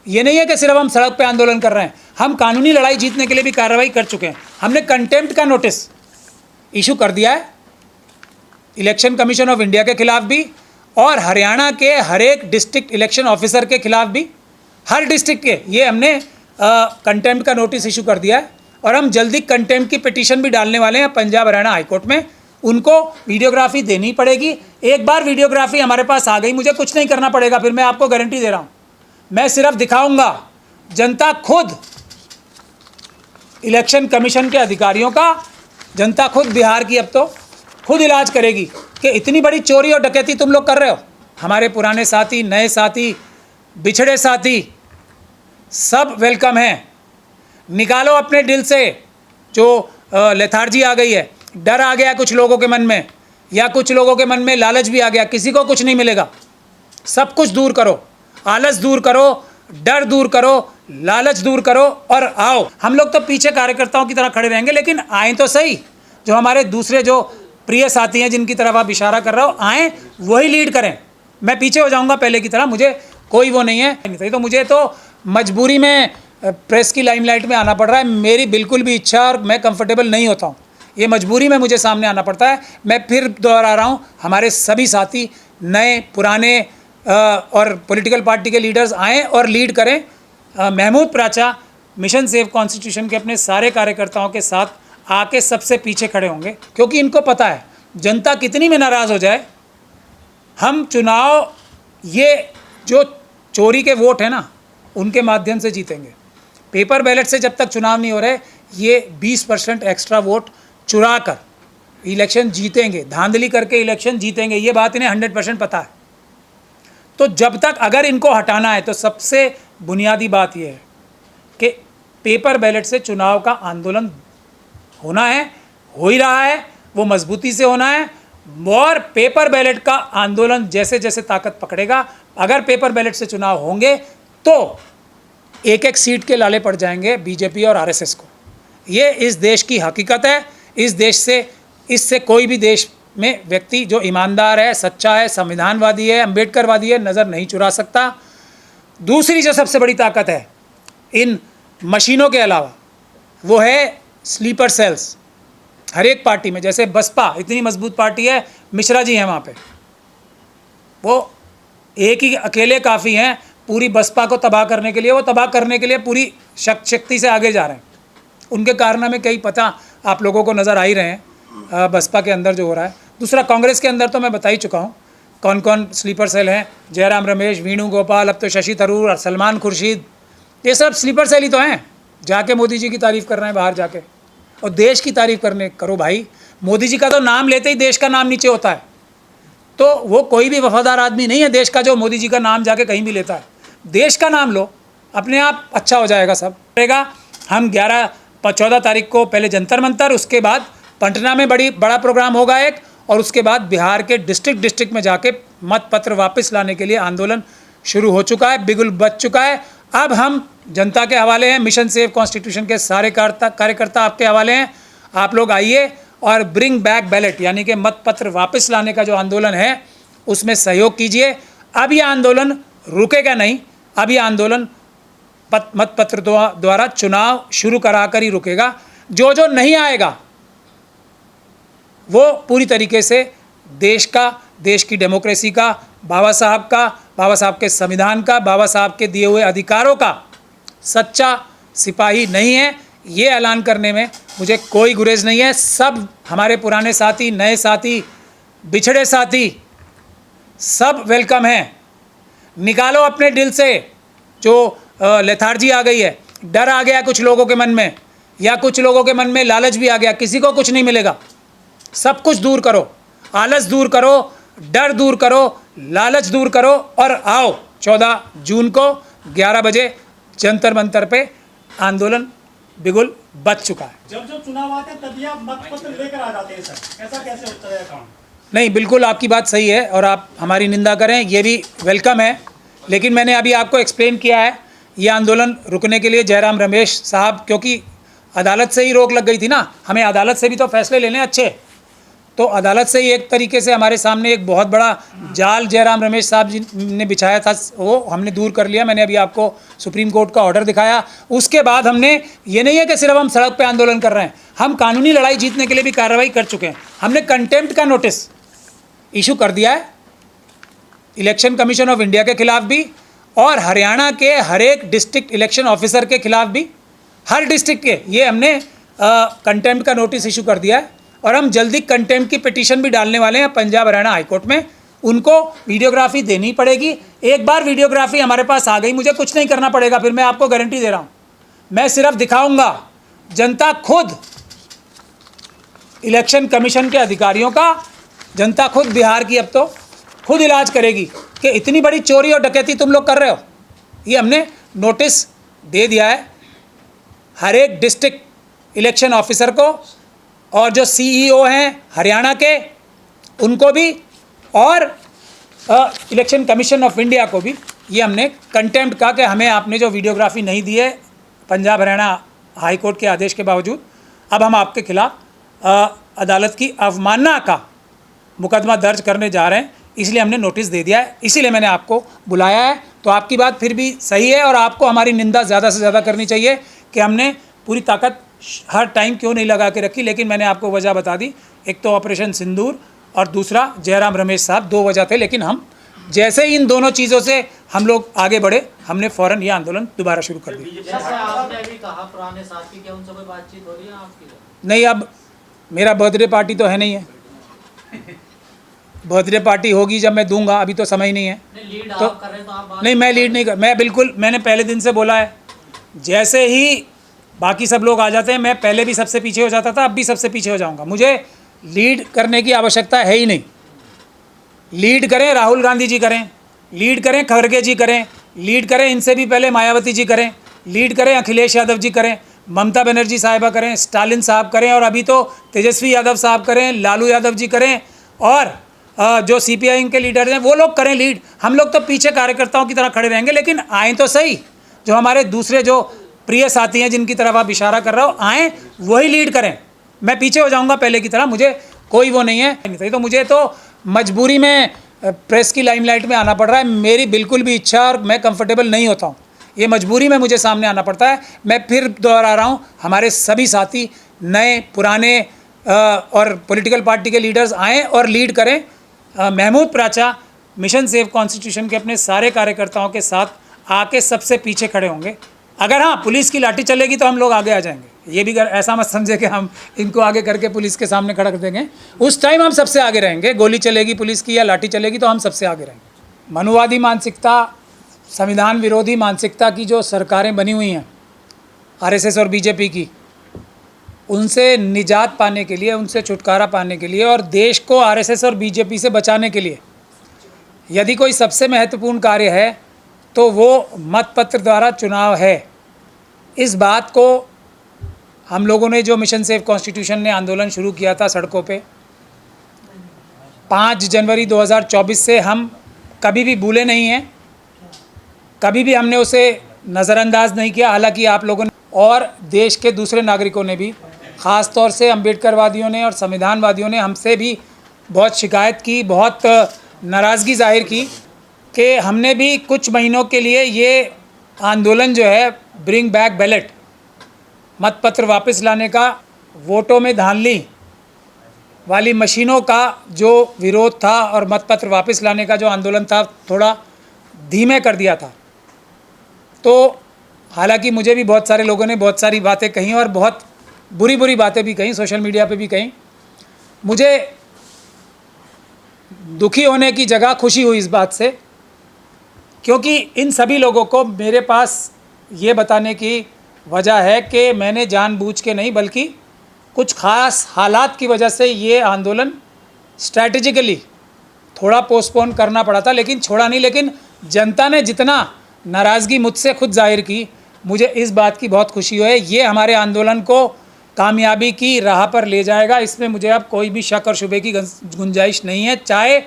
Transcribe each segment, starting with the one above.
ये नहीं है कि सिर्फ हम सड़क पे आंदोलन कर रहे हैं, हम कानूनी लड़ाई जीतने के लिए भी कार्रवाई कर चुके हैं। हमने कंटेम्प्ट का नोटिस इशू कर दिया है इलेक्शन कमीशन ऑफ इंडिया के खिलाफ भी, और हरियाणा के हर एक डिस्ट्रिक्ट इलेक्शन ऑफिसर के खिलाफ भी, हर डिस्ट्रिक्ट के ये हमने कंटेम्प्ट का नोटिस इशू कर दिया है। और हम जल्दी कंटेम्प्ट की पिटीशन भी डालने वाले हैं पंजाब हरियाणा हाईकोर्ट में। उनको वीडियोग्राफी देनी पड़ेगी। एक बार वीडियोग्राफी हमारे पास आ गई, मुझे कुछ नहीं करना पड़ेगा, फिर मैं आपको गारंटी दे रहा हूँ। मैं सिर्फ दिखाऊंगा, जनता खुद इलेक्शन कमीशन के अधिकारियों का, जनता खुद बिहार की अब तो खुद इलाज करेगी कि इतनी बड़ी चोरी और डकैती तुम लोग कर रहे हो। हमारे पुराने साथी, नए साथी, बिछड़े साथी सब वेलकम हैं। निकालो अपने दिल से जो लेथार्जी आ गई है, डर आ गया कुछ लोगों के मन में, या कुछ लोगों के मन में लालच भी आ गया। किसी को कुछ नहीं मिलेगा, सब कुछ दूर करो, आलस दूर करो, डर दूर करो, लालच दूर करो और आओ। हम लोग तो पीछे कार्यकर्ताओं की तरह खड़े रहेंगे, लेकिन आए तो सही। जो हमारे दूसरे जो प्रिय साथी हैं जिनकी तरफ आप इशारा कर रहे हो, आएँ, वही लीड करें। मैं पीछे हो जाऊंगा पहले की तरह, मुझे कोई वो नहीं है। तो मुझे तो मजबूरी में प्रेस की लाइमलाइट में आना पड़ रहा है। मेरी बिल्कुल भी इच्छा और मैं कंफर्टेबल नहीं होता हूँ, ये मजबूरी में मुझे सामने आना पड़ता है। मैं फिर दोहरा रहा हूँ, हमारे सभी साथी नए पुराने और पॉलिटिकल पार्टी के लीडर्स आएँ और लीड करें। महमूद प्राचा मिशन सेव कॉन्स्टिट्यूशन के अपने सारे कार्यकर्ताओं के साथ आके सबसे पीछे खड़े होंगे, क्योंकि इनको पता है जनता कितनी में नाराज़ हो जाए, हम चुनाव ये जो चोरी के वोट है ना, उनके माध्यम से जीतेंगे। पेपर बैलेट से जब तक चुनाव नहीं हो रहे, ये 20% एक्स्ट्रा वोट चुरा कर इलेक्शन जीतेंगे, धांधली करके इलेक्शन जीतेंगे, ये बात इन्हें 100% पता है। तो जब तक अगर इनको हटाना है तो सबसे बुनियादी बात यह है कि पेपर बैलेट से चुनाव का आंदोलन होना है, हो ही रहा है, वो मजबूती से होना है। और पेपर बैलेट का आंदोलन जैसे जैसे ताकत पकड़ेगा, अगर पेपर बैलेट से चुनाव होंगे तो एक एक सीट के लाले पड़ जाएंगे बीजेपी और आरएसएस को। ये इस देश की हकीकत है। इस देश से, इससे कोई भी देश में व्यक्ति जो ईमानदार है, सच्चा है, संविधानवादी है, अम्बेडकरवादी है, नज़र नहीं चुरा सकता। दूसरी जो सबसे बड़ी ताकत है इन मशीनों के अलावा, वो है स्लीपर सेल्स। हर एक पार्टी में, जैसे बसपा इतनी मजबूत पार्टी है, मिश्रा जी हैं वहाँ पे, वो एक ही अकेले काफ़ी हैं पूरी बसपा को तबाह करने के लिए। वो तबाह करने के लिए पूरी शक्ति से आगे जा रहे हैं। उनके कारनामे कई पता आप लोगों को नज़र आ ही रहे हैं बसपा के अंदर जो हो रहा है। दूसरा, कांग्रेस के अंदर तो मैं बता ही चुका हूँ कौन कौन स्लीपर सेल हैं। जयराम रमेश, वेणुगोपाल, अब तो शशि थरूर और सलमान खुर्शीद, ये सब स्लीपर सेल ही तो हैं। जाके मोदी जी की तारीफ़ कर रहे हैं बाहर जाके, और देश की तारीफ़ करो भाई। मोदी जी का तो नाम लेते ही देश का नाम नीचे होता है, तो वो कोई भी वफादार आदमी नहीं है देश का जो मोदी जी का नाम जाके कहीं भी लेता है। देश का नाम लो, अपने आप अच्छा हो जाएगा, सब रहेगा। हम 14 तारीख को पहले जंतर मंतर, उसके बाद पटना में बड़ा प्रोग्राम होगा एक, और उसके बाद बिहार के डिस्ट्रिक्ट में जाके मत पत्र वापस लाने के लिए आंदोलन शुरू हो चुका है, बिगुल बच चुका है। अब हम जनता के हवाले हैं, मिशन सेव कॉन्स्टिट्यूशन के सारे कार्यकर्ता आपके हवाले हैं। आप लोग आइए और ब्रिंग बैक बैलेट, यानी कि मत पत्र वापस लाने का जो आंदोलन है उसमें सहयोग कीजिए। अब ये आंदोलन रुकेगा नहीं, अब ये आंदोलन मत पत्र द्वारा चुनाव शुरू कराकर ही रुकेगा। जो नहीं आएगा वो पूरी तरीके से देश की डेमोक्रेसी का, बाबा साहब के संविधान का, बाबा साहब के दिए हुए अधिकारों का सच्चा सिपाही नहीं है। ये ऐलान करने में मुझे कोई गुरेज नहीं है। सब हमारे पुराने साथी, नए साथी, बिछड़े साथी सब वेलकम हैं। निकालो अपने दिल से जो लेथार्जी आ गई है, डर आ गया कुछ लोगों के मन में, या कुछ लोगों के मन में लालच भी आ गया। किसी को कुछ नहीं मिलेगा, सब कुछ दूर करो, आलस दूर करो, डर दूर करो, लालच दूर करो और आओ। 14 जून को 11 बजे जंतर मंतर पे आंदोलन बिगुल बच चुका है। जब चुनाव आते हैं तभी आप मत पत्र लेकर आ जाते हैं सर, ऐसा कैसे होता है काम? नहीं, बिल्कुल आपकी बात सही है और आप हमारी निंदा करें ये भी वेलकम है, लेकिन मैंने अभी आपको एक्सप्लेन किया है ये आंदोलन रुकने के लिए जयराम रमेश साहब, क्योंकि अदालत से ही रोक लग गई थी ना, हमें अदालत से भी तो फैसले लेने अच्छे। तो अदालत से ही एक तरीके से हमारे सामने एक बहुत बड़ा जाल जयराम रमेश साहब जी ने बिछाया था, वो हमने दूर कर लिया। मैंने अभी आपको सुप्रीम कोर्ट का ऑर्डर दिखाया। उसके बाद हमने, ये नहीं है कि सिर्फ हम सड़क पे आंदोलन कर रहे हैं, हम कानूनी लड़ाई जीतने के लिए भी कार्रवाई कर चुके हैं। हमने कंटेम्प्ट का नोटिस इशू कर दिया है इलेक्शन कमीशन ऑफ इंडिया के खिलाफ भी, और हरियाणा के हर एक डिस्ट्रिक्ट इलेक्शन ऑफिसर के खिलाफ भी, हर डिस्ट्रिक्ट के ये हमने कंटेम्प्ट का नोटिस इशू कर दिया है। और हम जल्दी कंटेम्प्ट की पिटीशन भी डालने वाले हैं पंजाब हरियाणा हाई कोर्ट में। उनको वीडियोग्राफी देनी पड़ेगी। एक बार वीडियोग्राफी हमारे पास आ गई, मुझे कुछ नहीं करना पड़ेगा, फिर मैं आपको गारंटी दे रहा हूँ। मैं सिर्फ दिखाऊंगा, जनता खुद इलेक्शन कमीशन के अधिकारियों का, जनता खुद बिहार की अब तो खुद इलाज करेगी कि इतनी बड़ी चोरी और डकैती तुम लोग कर रहे हो। ये हमने नोटिस दे दिया है हर एक डिस्ट्रिक्ट इलेक्शन ऑफिसर को, और जो सीईओ हैं हरियाणा के उनको भी, और इलेक्शन कमीशन ऑफ इंडिया को भी। ये हमने कंटेम्प्ट का कि हमें आपने जो वीडियोग्राफी नहीं दी है पंजाब हरियाणा हाई कोर्ट के आदेश के बावजूद, अब हम आपके खिलाफ अदालत की अवमानना का मुकदमा दर्ज करने जा रहे हैं। इसलिए हमने नोटिस दे दिया है, इसीलिए मैंने आपको बुलाया है। तो आपकी बात फिर भी सही है, और आपको हमारी निंदा ज़्यादा से ज़्यादा करनी चाहिए कि हमने पूरी ताकत हर टाइम क्यों नहीं लगा के रखी। लेकिन मैंने आपको वजह बता दी, एक तो ऑपरेशन सिंदूर और दूसरा जयराम रमेश साहब, दो वजह थे। लेकिन हम जैसे ही इन दोनों चीज़ों से हम लोग आगे बढ़े, हमने फ़ौरन ये आंदोलन दोबारा शुरू कर दिया। जैसे आपने अभी कहा पुराने साथी, क्या उनसे कोई बातचीत हो रही है आपकी? नहीं, अब मेरा बर्थडे पार्टी तो है नहीं है। बर्थडे पार्टी होगी जब मैं दूंगा, अभी तो समय ही नहीं है। लीड तो आप कर रहे हैं, तो आप बात नहीं, मैं लीड नहीं कर, मैं बिल्कुल, मैंने पहले दिन से बोला है, जैसे ही बाकी सब लोग आ जाते हैं, मैं पहले भी सबसे पीछे हो जाता था, अब भी सबसे पीछे हो जाऊंगा। मुझे लीड करने की आवश्यकता है ही नहीं। लीड करें राहुल गांधी जी करें, लीड करें खड़गे जी करें, लीड करें इनसे भी पहले मायावती जी करें, लीड करें अखिलेश यादव जी करें, ममता बनर्जी साहिबा करें, स्टालिन साहब करें, और अभी तो तेजस्वी यादव साहब करें, लालू यादव जी करें, और जो सीपीआई के लीडर हैं वो लोग करें लीड। हम लोग तो पीछे कार्यकर्ताओं की तरह खड़े रहेंगे। लेकिन आए तो सही, जो हमारे दूसरे जो प्रिय साथी हैं जिनकी तरफ आप इशारा कर रहे हो, आएँ वही लीड करें। मैं पीछे हो जाऊंगा पहले की तरह, मुझे कोई वो नहीं है। तो मुझे तो मजबूरी में प्रेस की लाइमलाइट में आना पड़ रहा है। मेरी बिल्कुल भी इच्छा, और मैं कंफर्टेबल नहीं होता हूँ, ये मजबूरी में मुझे सामने आना पड़ता है। मैं फिर दोहरा रहा हूँ, हमारे सभी साथी नए पुराने और पॉलिटिकल पार्टी के लीडर्स आएँ और लीड करें। महमूद प्राचा मिशन सेव कॉन्स्टिट्यूशन के अपने सारे कार्यकर्ताओं के साथ आके सबसे पीछे खड़े होंगे। अगर हाँ पुलिस की लाठी चलेगी तो हम लोग आगे आ जाएंगे। ये भी ऐसा मत समझे कि हम इनको आगे करके पुलिस के सामने खड़ा कर देंगे। उस टाइम हम सबसे आगे रहेंगे। गोली चलेगी पुलिस की या लाठी चलेगी तो हम सबसे आगे रहेंगे। मनुवादी मानसिकता, संविधान विरोधी मानसिकता की जो सरकारें बनी हुई हैं आरएसएस और बीजेपी की, उनसे निजात पाने के लिए, उनसे छुटकारा पाने के लिए और देश को आरएसएस और बीजेपी से बचाने के लिए यदि कोई सबसे महत्वपूर्ण कार्य है तो वो मतपत्र द्वारा चुनाव है। इस बात को हम लोगों ने, जो मिशन सेव कॉन्स्टिट्यूशन ने आंदोलन शुरू किया था सड़कों पे 5 जनवरी 2024 से, हम कभी भी भूले नहीं हैं, कभी भी हमने उसे नज़रअंदाज नहीं किया। हालांकि आप लोगों ने और देश के दूसरे नागरिकों ने भी, ख़ास तौर से अम्बेडकरवादियों ने और संविधानवादियों ने हमसे भी बहुत शिकायत की, बहुत नाराज़गी जाहिर की कि हमने भी कुछ महीनों के लिए ये आंदोलन जो है ब्रिंग बैक बैलेट, मतपत्र वापस लाने का, वोटों में धांधली वाली मशीनों का जो विरोध था और मतपत्र वापस लाने का जो आंदोलन था, थोड़ा धीमे कर दिया था। तो हालांकि मुझे भी बहुत सारे लोगों ने बहुत सारी बातें कही और बहुत बुरी बुरी बातें भी कही, सोशल मीडिया पे भी कही। मुझे दुखी होने की जगह खुशी हुई इस बात से, क्योंकि इन सभी लोगों को मेरे पास ये बताने की वजह है कि मैंने जानबूझ के नहीं, बल्कि कुछ ख़ास हालात की वजह से ये आंदोलन स्ट्रैटेजिकली थोड़ा पोस्टपोन करना पड़ा था, लेकिन छोड़ा नहीं। लेकिन जनता ने जितना नाराज़गी मुझसे खुद जाहिर की, मुझे इस बात की बहुत खुशी है। ये हमारे आंदोलन को कामयाबी की राह पर ले जाएगा, इसमें मुझे अब कोई भी शक और शुबे की गुंजाइश नहीं है। चाहे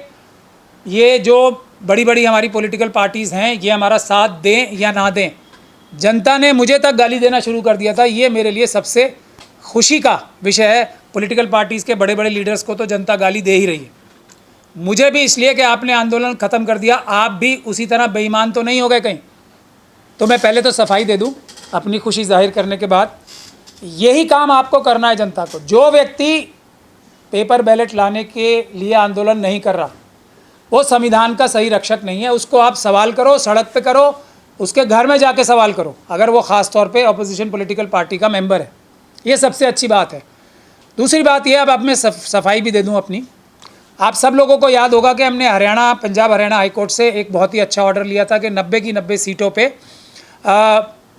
ये जो बड़ी बड़ी हमारी पॉलिटिकल पार्टीज़ हैं ये हमारा साथ दें या ना दें, जनता ने मुझे तक गाली देना शुरू कर दिया था। ये मेरे लिए सबसे खुशी का विषय है। पॉलिटिकल पार्टीज़ के बड़े बड़े लीडर्स को तो जनता गाली दे ही रही है, मुझे भी इसलिए कि आपने आंदोलन ख़त्म कर दिया। आप भी उसी तरह बेईमान तो नहीं हो गए कहीं। तो मैं पहले तो सफाई दे दूं अपनी खुशी जाहिर करने के बाद, यही काम आपको करना है जनता को। जो व्यक्ति पेपर बैलेट लाने के लिए आंदोलन नहीं कर रहा, वो संविधान का सही रक्षक नहीं है। उसको आप सवाल करो, सड़क पे करो, उसके घर में जाके सवाल करो, अगर वो ख़ास तौर पे अपोजिशन पॉलिटिकल पार्टी का मेंबर है। ये सबसे अच्छी बात है। दूसरी बात ये, अब मैं सफाई भी दे दूं अपनी। आप सब लोगों को याद होगा कि हमने पंजाब हरियाणा हाई कोर्ट से एक बहुत ही अच्छा ऑर्डर लिया था कि 90 की 90 सीटों पे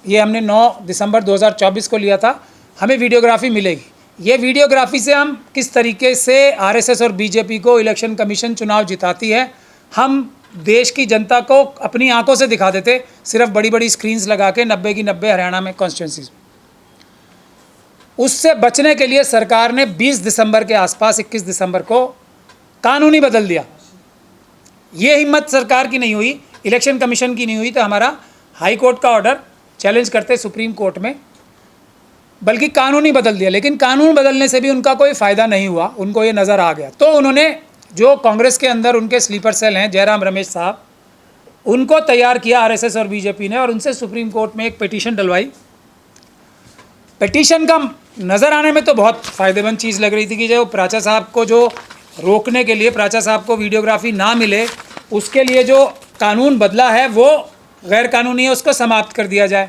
ये हमने 9 दिसंबर 2024 को लिया था, हमें वीडियोग्राफी मिलेगी। ये वीडियोग्राफी से हम किस तरीके से आरएसएस और बीजेपी को इलेक्शन कमीशन चुनाव जिताती है, हम देश की जनता को अपनी आंखों से दिखा देते, सिर्फ बड़ी बड़ी स्क्रीन्स लगा के 90 की 90 हरियाणा में कॉन्स्टिट्यूंसीज। उससे बचने के लिए सरकार ने 20 दिसंबर के आसपास 21 दिसंबर को कानूनी बदल दिया। ये हिम्मत सरकार की नहीं हुई, इलेक्शन कमीशन की नहीं हुई, तो हमारा हाई कोर्ट का ऑर्डर चैलेंज करते सुप्रीम कोर्ट में, बल्कि कानूनी बदल दिया। लेकिन कानून बदलने से भी उनका कोई फ़ायदा नहीं हुआ, उनको ये नज़र आ गया। तो उन्होंने, जो कांग्रेस के अंदर उनके स्लीपर सेल हैं जयराम रमेश साहब, उनको तैयार किया आरएसएस और बीजेपी ने, और उनसे सुप्रीम कोर्ट में एक पिटीशन डलवाई। पिटीशन का नज़र आने में तो बहुत फ़ायदेमंद चीज़ लग रही थी कि जो प्राचा साहब को, जो रोकने के लिए प्राचा साहब को वीडियोग्राफी ना मिले, उसके लिए जो कानून बदला है वो गैर कानूनी है, उसको समाप्त कर दिया जाए।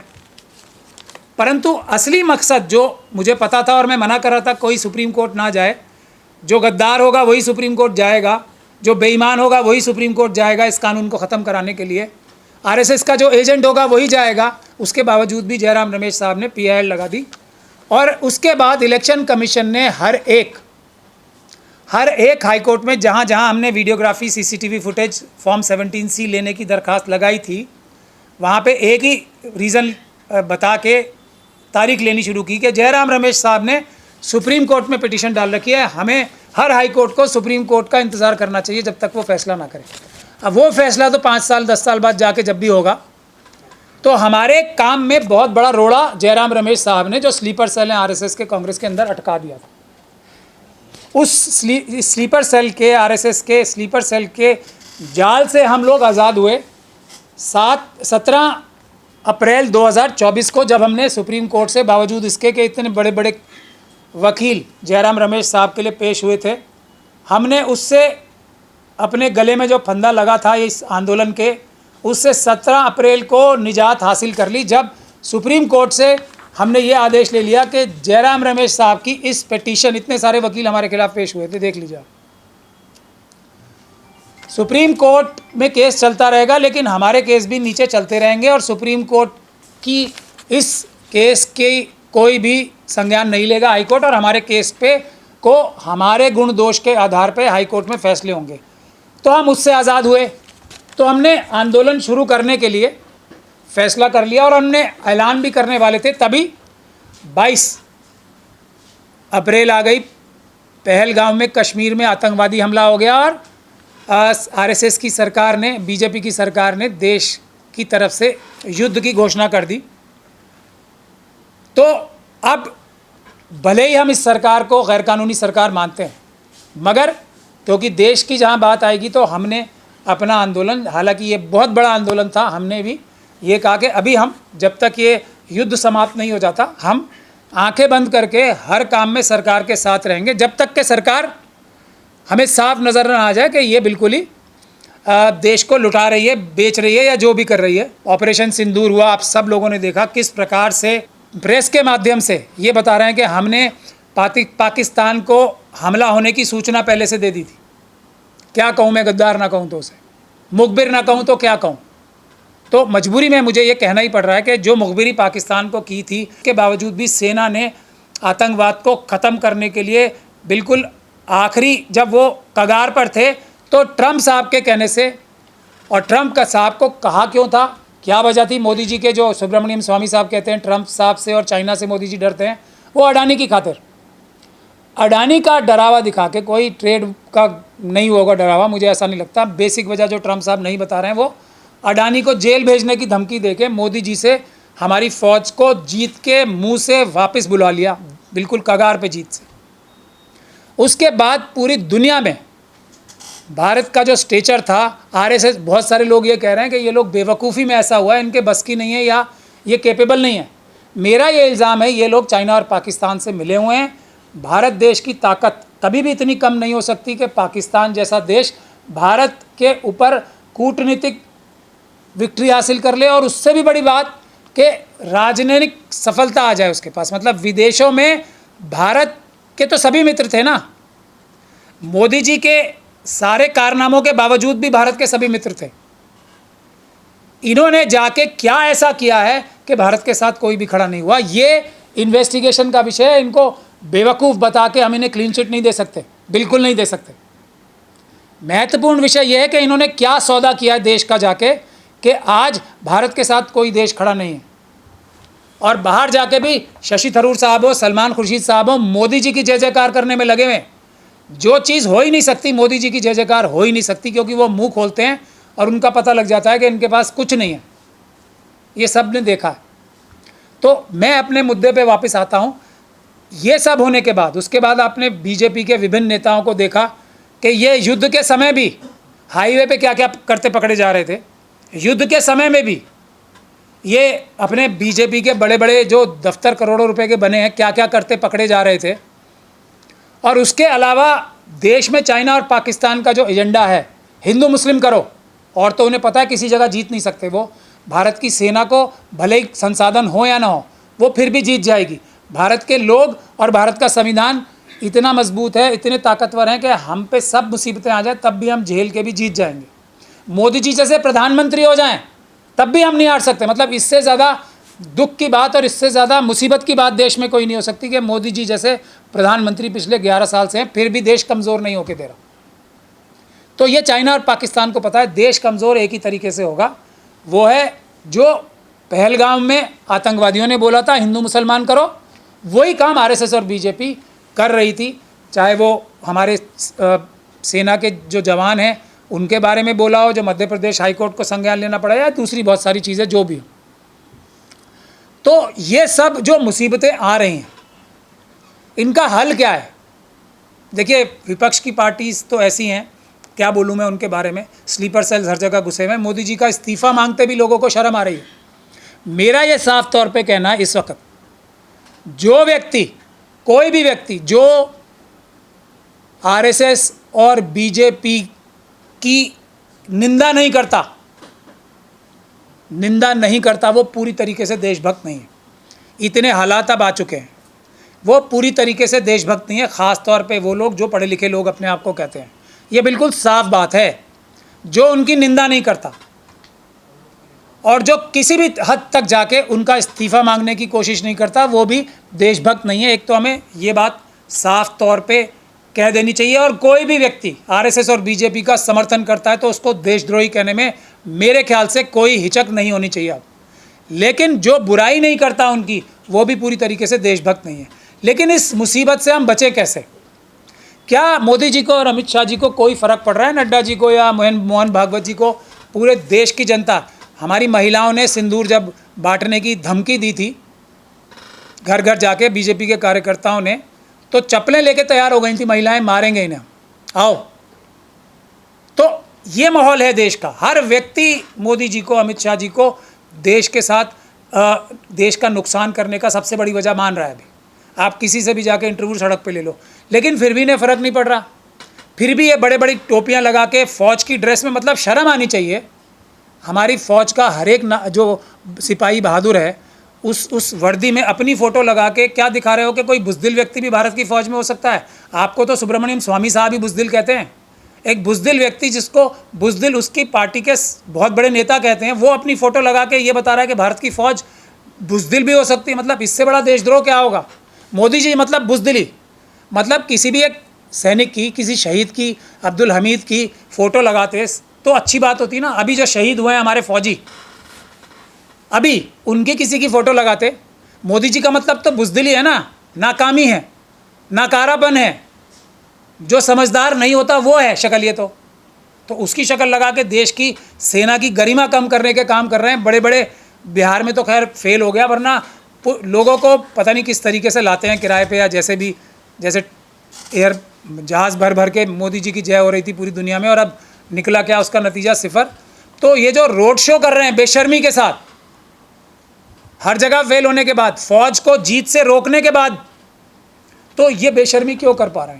परंतु असली मकसद जो मुझे पता था और मैं मना कर रहा था, कोई सुप्रीम कोर्ट ना जाए, जो गद्दार होगा वही सुप्रीम कोर्ट जाएगा, जो बेईमान होगा वही सुप्रीम कोर्ट जाएगा इस कानून को ख़त्म कराने के लिए, आरएसएस का जो एजेंट होगा वही जाएगा। उसके बावजूद भी जयराम रमेश साहब ने पीआईएल लगा दी, और उसके बाद इलेक्शन कमीशन ने हर एक हाई कोर्ट में जहाँ जहाँ हमने videography CCTV footage form 17C लेने की दरखास्त लगाई थी, वहाँ पे एक ही रीज़न बता के तारीख लेनी शुरू की कि जयराम रमेश साहब ने सुप्रीम कोर्ट में पिटीशन डाल रखी है, हमें हर हाई कोर्ट को सुप्रीम कोर्ट का इंतज़ार करना चाहिए जब तक वो फैसला ना करे। अब वो फैसला तो 5 साल 10 साल बाद जाके जब भी होगा। तो हमारे काम में बहुत बड़ा रोड़ा जयराम रमेश साहब ने, जो स्लीपर सेल हैं आरएसएस के, कांग्रेस के अंदर अटका दिया था। उस स्लीपर सेल के, आरएसएस के स्लीपर सेल के जाल से हम लोग आज़ाद हुए 17 अप्रैल 2024 को, जब हमने सुप्रीम कोर्ट से, बावजूद इसके कि इतने बड़े बड़े वकील जयराम रमेश साहब के लिए पेश हुए थे, हमने उससे अपने गले में जो फंदा लगा था इस आंदोलन के, उससे 17 अप्रैल को निजात हासिल कर ली, जब सुप्रीम कोर्ट से हमने ये आदेश ले लिया कि जयराम रमेश साहब की इस पिटीशन, इतने सारे वकील हमारे खिलाफ पेश हुए थे, देख लीजिए, सुप्रीम कोर्ट में केस चलता रहेगा, लेकिन हमारे केस भी नीचे चलते रहेंगे, और सुप्रीम कोर्ट की इस केस की कोई भी संज्ञान नहीं लेगा हाई कोर्ट, और हमारे केस पे को हमारे गुण दोष के आधार पे हाई कोर्ट में फैसले होंगे। तो हम उससे आज़ाद हुए। तो हमने आंदोलन शुरू करने के लिए फैसला कर लिया, और हमने ऐलान भी करने वाले थे, तभी 22 अप्रैल आ गई। पहलगाम में, कश्मीर में आतंकवादी हमला हो गया, और आरएसएस की सरकार ने, बीजेपी की सरकार ने देश की तरफ से युद्ध की घोषणा कर दी। तो अब भले ही हम इस सरकार को गैरकानूनी सरकार मानते हैं, मगर क्योंकि देश की जहां बात आएगी तो हमने अपना आंदोलन, हालांकि ये बहुत बड़ा आंदोलन था, हमने भी ये कहा कि अभी हम, जब तक ये युद्ध समाप्त नहीं हो जाता, हम आंखें बंद करके हर काम में सरकार के साथ रहेंगे, जब तक कि सरकार हमें साफ नज़र न आ जाए कि ये बिल्कुल ही देश को लुटा रही है, बेच रही है, या जो भी कर रही है। ऑपरेशन सिंदूर हुआ, आप सब लोगों ने देखा किस प्रकार से प्रेस के माध्यम से ये बता रहे हैं कि हमने पाकिस्तान को हमला होने की सूचना पहले से दे दी थी। क्या कहूँ मैं, गद्दार ना कहूँ तो उसे, मुखबिर ना कहूँ तो क्या कहूँ। तो मजबूरी में मुझे ये कहना ही पड़ रहा है कि जो मुखबिरी पाकिस्तान को की थी, के बावजूद भी सेना ने आतंकवाद को ख़त्म करने के लिए बिल्कुल आखिरी, जब वो कगार पर थे, तो ट्रंप साहब के कहने से, और ट्रंप का साहब को कहा क्यों था, क्या वजह थी, मोदी जी के, जो सुब्रमण्यम स्वामी साहब कहते हैं ट्रंप साहब से और चाइना से मोदी जी डरते हैं, वो अडानी की खातिर, अडानी का डरावा दिखा के, कोई ट्रेड का नहीं होगा डरावा, मुझे ऐसा नहीं लगता। बेसिक वजह जो ट्रंप साहब नहीं बता रहे हैं, वो अडानी को जेल भेजने की धमकी देके मोदी जी से हमारी फ़ौज को जीत के मुंह से वापस बुला लिया, बिल्कुल कगार पे जीत से। उसके बाद पूरी दुनिया में भारत का जो स्टेचर था, आरएसएस, बहुत सारे लोग ये कह रहे हैं कि ये लोग बेवकूफ़ी में ऐसा हुआ है, इनके बस की नहीं है या ये कैपेबल नहीं है। मेरा ये इल्ज़ाम है, ये लोग चाइना और पाकिस्तान से मिले हुए हैं। भारत देश की ताकत कभी भी इतनी कम नहीं हो सकती कि पाकिस्तान जैसा देश भारत के ऊपर कूटनीतिक विक्ट्री हासिल कर ले, और उससे भी बड़ी बात कि राजनीतिक सफलता आ जाए उसके पास। मतलब विदेशों में भारत के तो सभी मित्र थे ना, मोदी जी के सारे कारनामों के बावजूद भी भारत के सभी मित्र थे। इन्होंने जाके क्या ऐसा किया है कि भारत के साथ कोई भी खड़ा नहीं हुआ? ये इन्वेस्टिगेशन का विषय है। इनको बेवकूफ़ बता के हम इन्हें क्लीन चिट नहीं दे सकते, बिल्कुल नहीं दे सकते। महत्वपूर्ण विषय यह है कि इन्होंने क्या सौदा किया है देश का जाके कि आज भारत के साथ कोई देश खड़ा नहीं है। और बाहर जाके भी शशि थरूर साहब हो, सलमान खुर्शीद साहब हो, मोदी जी की जय जयकार करने में लगे हुए हैं। जो चीज़ हो ही नहीं सकती, मोदी जी की जय जयकार हो ही नहीं सकती, क्योंकि वो मुंह खोलते हैं और उनका पता लग जाता है कि इनके पास कुछ नहीं है। ये सब ने देखा है। तो मैं अपने मुद्दे पे वापस आता हूँ। ये सब होने के बाद, उसके बाद आपने बीजेपी के विभिन्न नेताओं को देखा कि ये युद्ध के समय भी हाईवे पे क्या क्या करते पकड़े जा रहे थे। युद्ध के समय में भी ये अपने बीजेपी के बड़े बड़े जो दफ्तर करोड़ों रुपए के बने हैं, क्या क्या करते पकड़े जा रहे थे। और उसके अलावा देश में चाइना और पाकिस्तान का जो एजेंडा है, हिंदू मुस्लिम करो, और तो उन्हें पता है किसी जगह जीत नहीं सकते वो। भारत की सेना को भले ही संसाधन हो या ना हो, वो फिर भी जीत जाएगी। भारत के लोग और भारत का संविधान इतना मजबूत है, इतने ताकतवर हैं कि हम पे सब मुसीबतें आ जाए तब भी हम झेल के भी जीत जाएंगे। मोदी जी जैसे प्रधानमंत्री हो जाएं तब भी हम नहीं हार सकते। मतलब इससे ज़्यादा दुख की बात और इससे ज़्यादा मुसीबत की बात देश में कोई नहीं हो सकती कि मोदी जी जैसे प्रधानमंत्री पिछले 11 साल से हैं, फिर भी देश कमज़ोर नहीं होके दे रहा। तो ये चाइना और पाकिस्तान को पता है देश कमज़ोर एक ही तरीके से होगा, वो है जो पहलगाम में आतंकवादियों ने बोला था हिंदू मुसलमान करो, वही काम आरएसएस और बीजेपी कर रही थी। चाहे वो हमारे सेना के जो जवान हैं उनके बारे में बोला हो, जो मध्य प्रदेश हाईकोर्ट को संज्ञान लेना पड़ा, या दूसरी बहुत सारी चीज़ें जो भी हो। तो ये सब जो मुसीबतें आ रही हैं, इनका हल क्या है? देखिए, विपक्ष की पार्टीज तो ऐसी हैं, क्या बोलूँ मैं उनके बारे में, स्लीपर सेल्स हर जगह घुसे हुए हैं। मोदी जी का इस्तीफ़ा मांगते भी लोगों को शर्म आ रही है। मेरा ये साफ तौर पे कहना है, इस वक्त जो व्यक्ति, कोई भी व्यक्ति जो आरएसएस और बीजेपी की निंदा नहीं करता, वो पूरी तरीके से देशभक्त नहीं है। इतने हालात अब आ चुके हैं, वो पूरी तरीके से देशभक्त नहीं है। ख़ास तौर पे वो लोग जो पढ़े लिखे लोग अपने आप को कहते हैं, ये बिल्कुल साफ बात है। जो उनकी निंदा नहीं करता और जो किसी भी हद तक जाके उनका इस्तीफ़ा मांगने की कोशिश नहीं करता, वो भी देशभक्त नहीं है। एक तो हमें ये बात साफ तौर पे कह देनी चाहिए। और कोई भी व्यक्ति आरएसएस और बीजेपी का समर्थन करता है तो उसको देशद्रोही कहने में मेरे ख्याल से कोई हिचक नहीं होनी चाहिए अब। लेकिन जो बुराई नहीं करता उनकी, वो भी पूरी तरीके से देशभक्त नहीं है। लेकिन इस मुसीबत से हम बचें कैसे? क्या मोदी जी को और अमित शाह जी को कोई फ़र्क पड़ रहा है, नड्डा जी को या मोहन भागवत जी को? पूरे देश की जनता, हमारी महिलाओं ने सिंदूर जब बांटने की धमकी दी थी घर घर जाके बीजेपी के कार्यकर्ताओं ने, तो चप्पलें लेके तैयार हो गई थी महिलाएं, मारेंगे इन्हें, आओ। तो ये माहौल है देश का। हर व्यक्ति मोदी जी को, अमित शाह जी को देश के साथ देश का नुकसान करने का सबसे बड़ी वजह मान रहा है। अभी आप किसी से भी जाके इंटरव्यू सड़क पे ले लो, लेकिन फिर भी इन्हें फ़र्क नहीं पड़ रहा। फिर भी ये बड़े बड़ी टोपियां लगा के फ़ौज की ड्रेस में, मतलब शर्म आनी चाहिए। हमारी फ़ौज का हर एक जो सिपाही बहादुर है, उस वर्दी में अपनी फ़ोटो लगा के क्या दिखा रहे हो कि कोई बुज़दिल व्यक्ति भी भारत की फ़ौज में हो सकता है? आपको तो सुब्रमण्यम स्वामी साहब ही बुज़दिल कहते हैं। एक बुज़दिल व्यक्ति, जिसको बुज़दिल उसकी पार्टी के बहुत बड़े नेता कहते हैं, वो अपनी फ़ोटो लगा के ये बता रहा है कि भारत की फ़ौज बुज़दिल भी हो सकती है। मतलब इससे बड़ा देशद्रोह क्या होगा? मोदी जी मतलब बुज़दिली, मतलब किसी भी एक सैनिक की, किसी शहीद की, अब्दुल हमीद की फ़ोटो लगाते तो अच्छी बात होती ना। अभी जो शहीद हुए हैं हमारे फ़ौजी, अभी उनके किसी की फ़ोटो लगाते। मोदी जी का मतलब तो बुज़दिली है ना, नाकामी है, नाकारापन है। जो समझदार नहीं होता वो है शक्ल ये तो उसकी शक्ल लगा के देश की सेना की गरिमा कम करने के काम कर रहे हैं। बड़े बड़े, बिहार में तो खैर फेल हो गया, वरना लोगों को पता नहीं किस तरीके से लाते हैं किराए पे या जैसे भी, जैसे एयर जहाज़ भर भर के मोदी जी की जय हो रही थी पूरी दुनिया में, और अब निकला क्या, उसका नतीजा सिफर। तो ये जो रोड शो कर रहे हैं बेशर्मी के साथ, हर जगह फेल होने के बाद, फौज को जीत से रोकने के बाद, तो ये बेशर्मी क्यों कर पा रहे हैं?